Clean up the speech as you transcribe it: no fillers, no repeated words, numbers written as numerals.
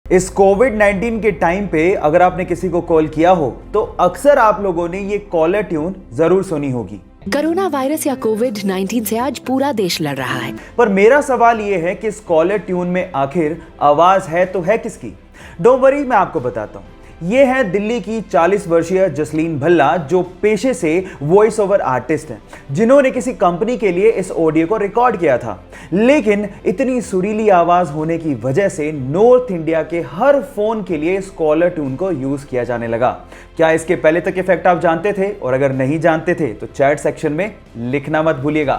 इस कोविड 19 के टाइम पे अगर आपने किसी को कॉल किया हो तो अक्सर आप लोगों ने ये कॉलर ट्यून जरूर सुनी होगी। कोरोना वायरस या कोविड-19 से आज पूरा देश लड़ रहा है। पर मेरा सवाल ये है कि इस कॉलर ट्यून में आखिर आवाज है तो है किसकी? डोंट वरी, मैं आपको बताता हूँ। ये है दिल्ली की 40 वर्षीय जसलीन भल्ला, जो पेशे से वॉइस ओवर आर्टिस्ट हैं, जिन्होंने किसी कंपनी के लिए इस ऑडियो को रिकॉर्ड किया था। लेकिन इतनी सुरीली आवाज होने की वजह से नॉर्थ इंडिया के हर फोन के लिए इस कॉलर ट्यून को यूज किया जाने लगा। क्या इसके पहले तक इफेक्ट आप जानते थे? और अगर नहीं जानते थे तो चैट सेक्शन में लिखना मत भूलिएगा।